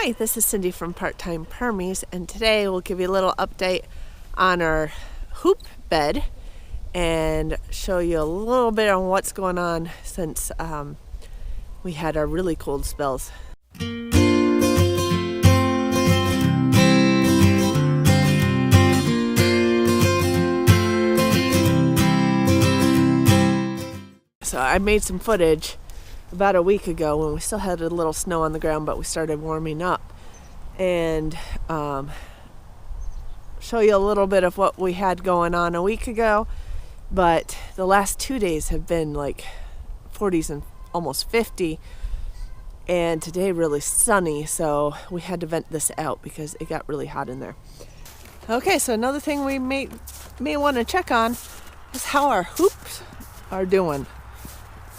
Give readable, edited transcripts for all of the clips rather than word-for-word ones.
Hi, this is Cindy from Part-Time Permies, and today we'll give you a little update on our hoop bed and show you a little bit on what's going on since we had our really cold spells. So I made some footage about a week ago when we still had a little snow on the ground, but we started warming up, and show you a little bit of what we had going on a week ago. But the last 2 days have been like 40s and almost 50, and today really sunny, so we had to vent this out because it got really hot in there. Okay, so another thing we may want to check on is how our hoops are doing.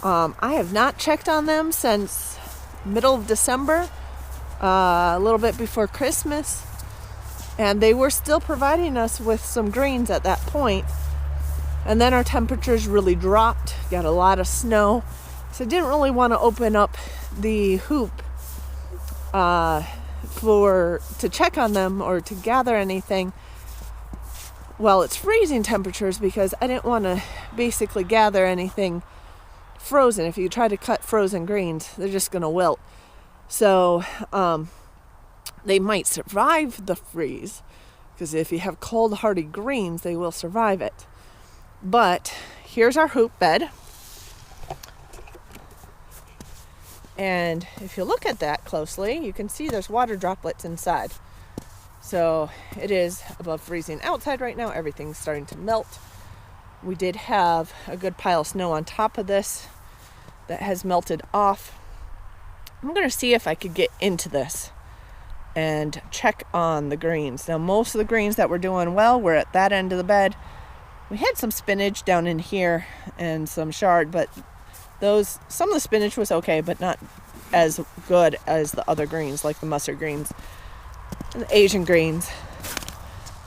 I have not checked on them since middle of December, a little bit before Christmas, and they were still providing us with some greens at that point. And then our temperatures really dropped, got a lot of snow, so I didn't really want to open up the hoop to check on them or to gather anything while it's freezing temperatures, because I didn't want to basically gather anything frozen. If you try to cut frozen greens, they're just going to wilt. So they might survive the freeze, because if you have cold hardy greens, they will survive it. But here's our hoop bed, and if you look at that closely, you can see there's water droplets inside. So it is above freezing outside right now. Everything's starting to melt. We did have a good pile of snow on top of this that has melted off. I'm going to see if I could get into this and check on the greens. Now, most of the greens that were doing well were at that end of the bed. We had some spinach down in here and some chard, but some of the spinach was okay, but not as good as the other greens, like the mustard greens. And the Asian greens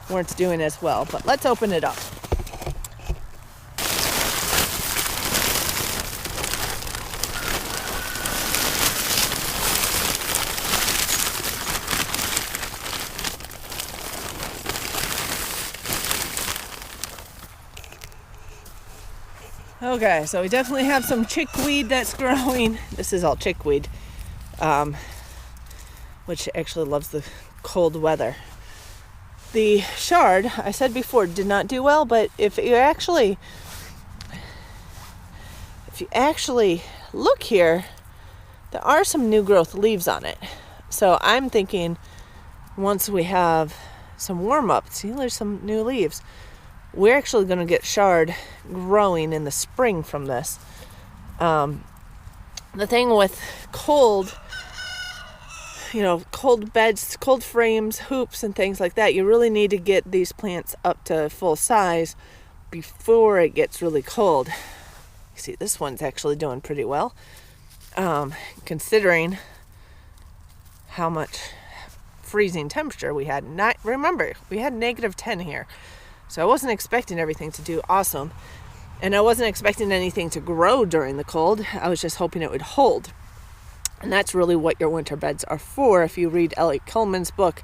weren't doing as well. But let's open it up. Okay, so we definitely have some chickweed that's growing. This is all chickweed, which actually loves the cold weather. The chard, I said before, did not do well, but if you actually look here, there are some new growth leaves on it. So I'm thinking once we have some warm up, see, there's some new leaves. We're actually going to get chard growing in the spring from this. The thing with cold beds, cold frames, hoops, and things like that, you really need to get these plants up to full size before it gets really cold. You see, this one's actually doing pretty well, considering how much freezing temperature we had. Remember, we had -10 here. So I wasn't expecting everything to do awesome. And I wasn't expecting anything to grow during the cold. I was just hoping it would hold. And that's really what your winter beds are for. If you read Elliot Coleman's book,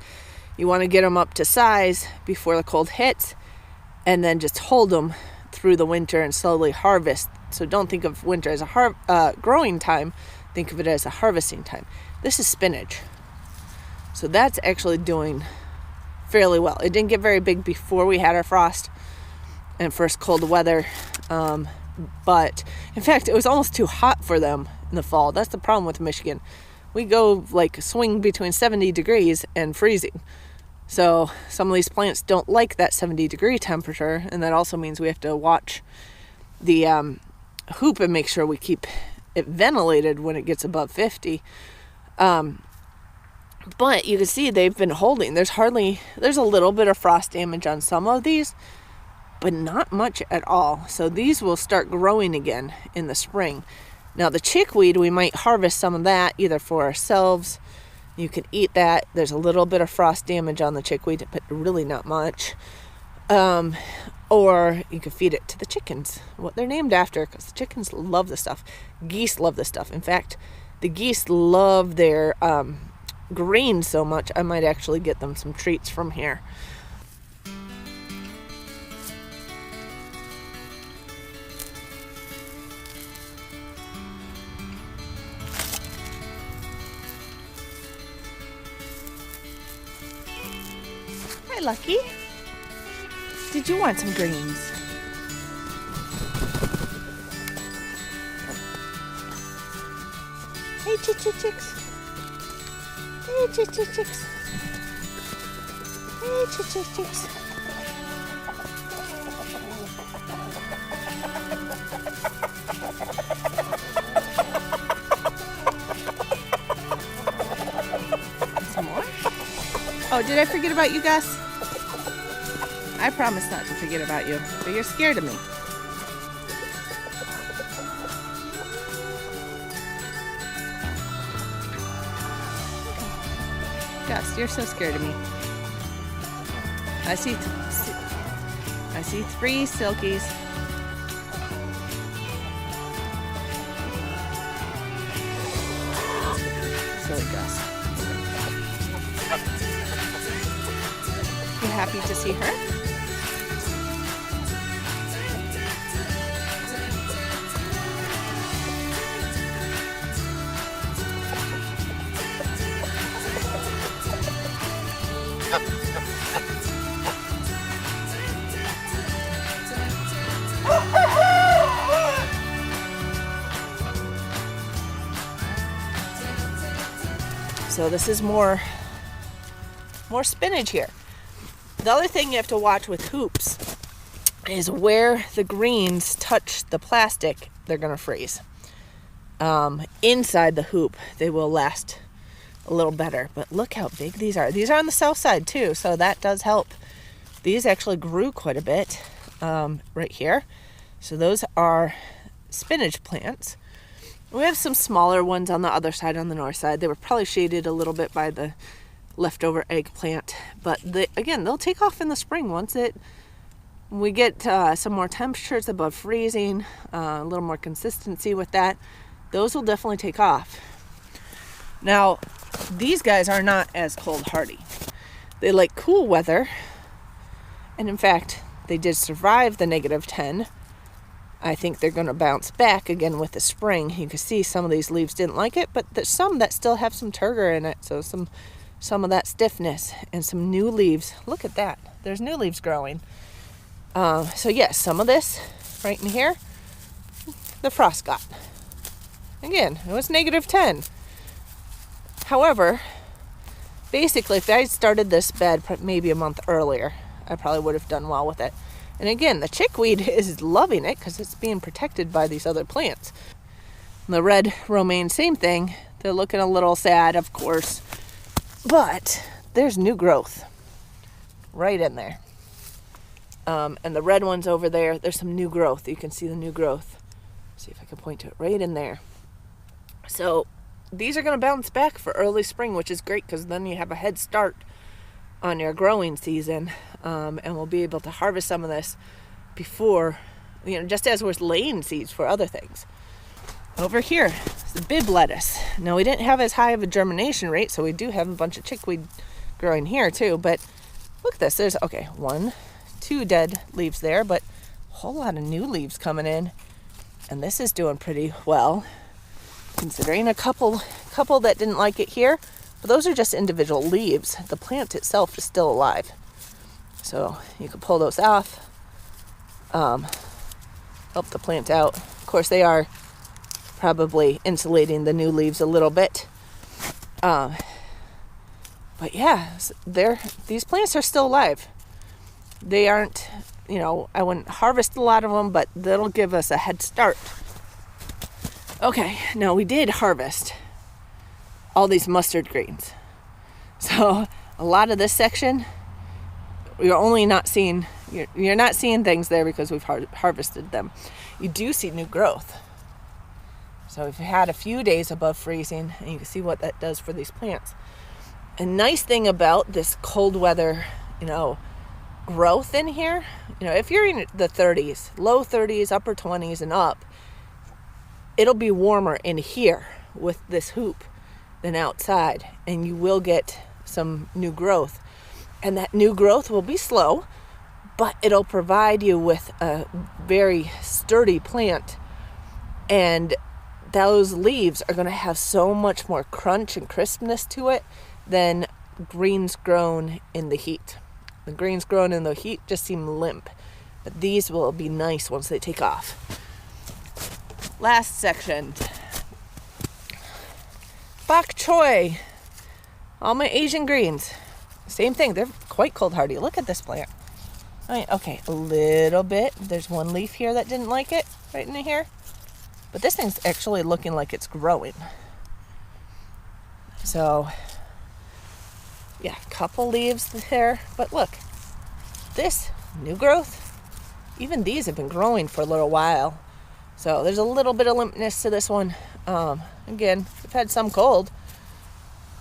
you want to get them up to size before the cold hits, and then just hold them through the winter and slowly harvest. So don't think of winter as a growing time. Think of it as a harvesting time. This is spinach. So that's actually doing fairly well. It didn't get very big before we had our frost and first cold weather, but in fact it was almost too hot for them in the fall. That's the problem with Michigan. We go like swing between 70 degrees and freezing, so some of these plants don't like that 70-degree temperature, and that also means we have to watch the hoop and make sure we keep it ventilated when it gets above 50. But you can see they've been holding. There's a little bit of frost damage on some of these, but not much at all. So these will start growing again in the spring. Now the chickweed, we might harvest some of that either for ourselves. You can eat that. There's a little bit of frost damage on the chickweed, but really not much. Or you can feed it to the chickens, what they're named after, because the chickens love this stuff. Geese love this stuff. In fact, the geese love their greens so much, I might actually get them some treats from here. Hi, Lucky. Did you want some greens? Hey, chicks. Hey, chicks. Hey, chicks. Some more? Oh, did I forget about you, Gus? I promise not to forget about you, but you're scared of me. Gus, you're so scared of me. I see 3 silkies. Silly Gus. You happy to see her? So this is more spinach here. The other thing you have to watch with hoops is where the greens touch the plastic, they're going to freeze. Inside the hoop, they will last a little better. But look how big these are. These are on the south side too, so that does help. These actually grew quite a bit right here. So those are spinach plants. We have some smaller ones on the other side, on the north side. They were probably shaded a little bit by the leftover eggplant, but again, they'll take off in the spring once we get some more temperatures above freezing, a little more consistency with that. Those will definitely take off. Now, these guys are not as cold hardy. They like cool weather, and in fact, they did survive the -10. I think they're going to bounce back again with the spring. You can see some of these leaves didn't like it, but there's some that still have some turgor in it, so some of that stiffness and some new leaves. Look at that. There's new leaves growing. So yes, some of this right in here, the frost got. Again, it was -10. However, basically, if I started this bed maybe a month earlier, I probably would have done well with it. And again, the chickweed is loving it because it's being protected by these other plants. The red romaine, same thing. They're looking a little sad, of course. But there's new growth right in there. And the red ones over there, there's some new growth. You can see the new growth. See if I can point to it right in there. So these are going to bounce back for early spring, which is great because then you have a head start on your growing season, and we'll be able to harvest some of this before, just as we're laying seeds for other things. Over here, the bib lettuce. Now, we didn't have as high of a germination rate, so we do have a bunch of chickweed growing here too, but look at this. There's, 2 dead leaves there, but a whole lot of new leaves coming in, and this is doing pretty well, considering a couple that didn't like it here. But those are just individual leaves. The plant itself is still alive. So you can pull those off, help the plant out. Of course, they are probably insulating the new leaves a little bit. But yeah, these plants are still alive. They aren't, I wouldn't harvest a lot of them, but that'll give us a head start. Okay, now we did harvest all these mustard greens. So a lot of this section, you're not seeing things there because we've harvested them. You do see new growth. So we've had a few days above freezing, and you can see what that does for these plants. A nice thing about this cold weather, growth in here, if you're in the 30s, low 30s, upper 20s and up, it'll be warmer in here with this hoop than outside, and you will get some new growth. And that new growth will be slow, but it'll provide you with a very sturdy plant, and those leaves are going to have so much more crunch and crispness to it than greens grown in the heat. The greens grown in the heat just seem limp, but these will be nice once they take off. Last section. Bok choy. All my Asian greens. Same thing. They're quite cold hardy. Look at this plant. Okay, a little bit. There's one leaf here that didn't like it, right in here. But this thing's actually looking like it's growing. So, yeah, a couple leaves there. But look, this new growth, even these have been growing for a little while. So there's a little bit of limpness to this one. Again, we've had some cold.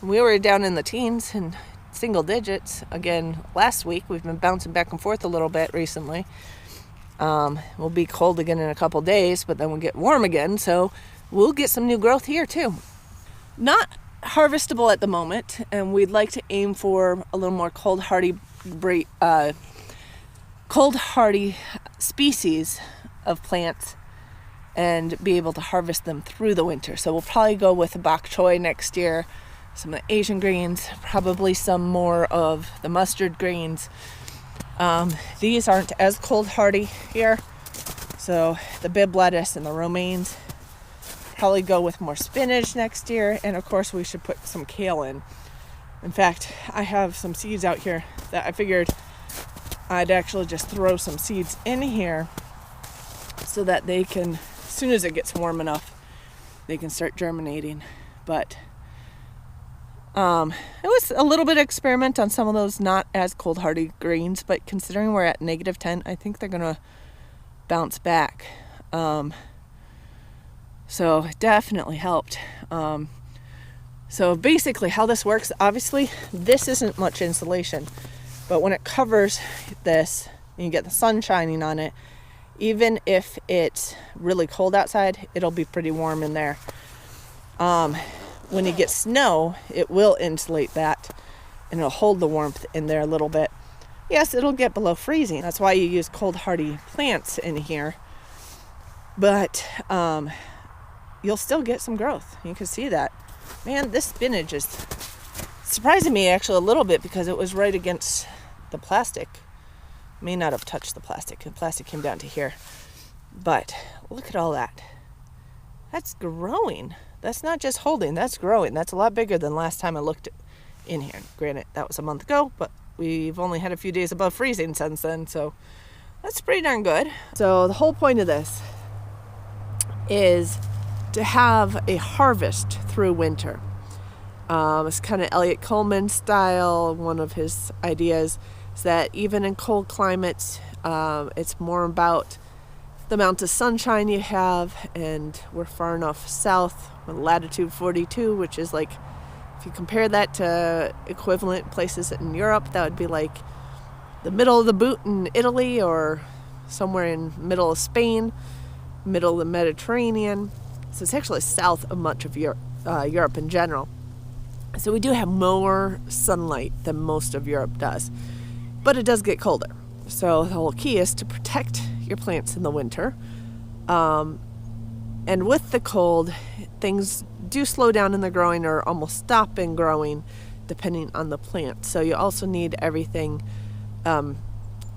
We were down in the teens and single digits again last week. We've been bouncing back and forth a little bit recently. We'll be cold again in a couple days, but then we'll get warm again, so we'll get some new growth here too. Not harvestable at the moment, and we'd like to aim for a little more cold hardy species of plants and be able to harvest them through the winter. So we'll probably go with the bok choy next year, some of the Asian greens, probably some more of the mustard greens. These aren't as cold hardy here, so the Bib lettuce and the romaines. Probably go with more spinach next year, and of course we should put some kale in. In fact, I have some seeds out here that I figured I'd actually just throw some seeds in here so that they can, as soon as it gets warm enough, they can start germinating. But it was a little bit of experiment on some of those not as cold hardy greens, but considering we're at -10, I think they're gonna bounce back. So it definitely helped. So basically how this works, obviously this isn't much insulation, but when it covers this and you get the sun shining on it, even if it's really cold outside, it'll be pretty warm in there. When you get snow, it will insulate that and it'll hold the warmth in there a little bit. Yes, it'll get below freezing. That's why you use cold hardy plants in here. But you'll still get some growth. You can see that. Man, this spinach is surprising me actually a little bit because it was right against the plastic. May not have touched the plastic. The plastic came down to here. But look at all that. That's growing. That's not just holding, that's growing. That's a lot bigger than last time I looked in here. Granted, that was a month ago, but we've only had a few days above freezing since then, so that's pretty darn good. So the whole point of this is to have a harvest through winter. It's kind of Elliot Coleman style. One of his ideas is that even in cold climates, it's more about the amount of sunshine you have, and we're far enough south with latitude 42, which is like, if you compare that to equivalent places in Europe, that would be like the middle of the boot in Italy, or somewhere in middle of Spain, middle of the Mediterranean. So it's actually south of much of Europe in general. So we do have more sunlight than most of Europe does, but it does get colder. So the whole key is to protect your plants in the winter. And with the cold, things do slow down in the growing or almost stop in growing depending on the plant. So you also need everything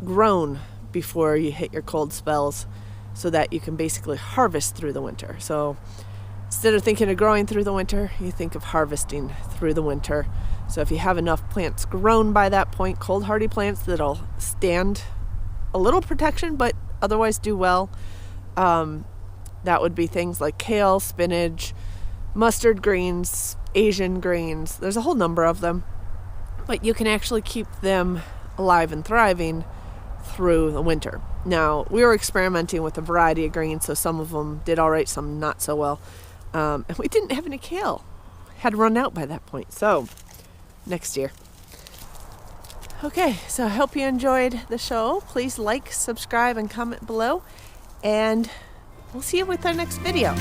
grown before you hit your cold spells so that you can basically harvest through the winter. So instead of thinking of growing through the winter, you think of harvesting through the winter. So if you have enough plants grown by that point, cold hardy plants that'll stand a little protection but otherwise do well, that would be things like kale, spinach, mustard greens, Asian greens. There's a whole number of them, but you can actually keep them alive and thriving through the winter. Now, we were experimenting with a variety of greens, so some of them did all right, some not so well. And we didn't have any kale. Had run out by that point, so next year. Okay, so I hope you enjoyed the show. Please like, subscribe, and comment below, and we'll see you with our next video.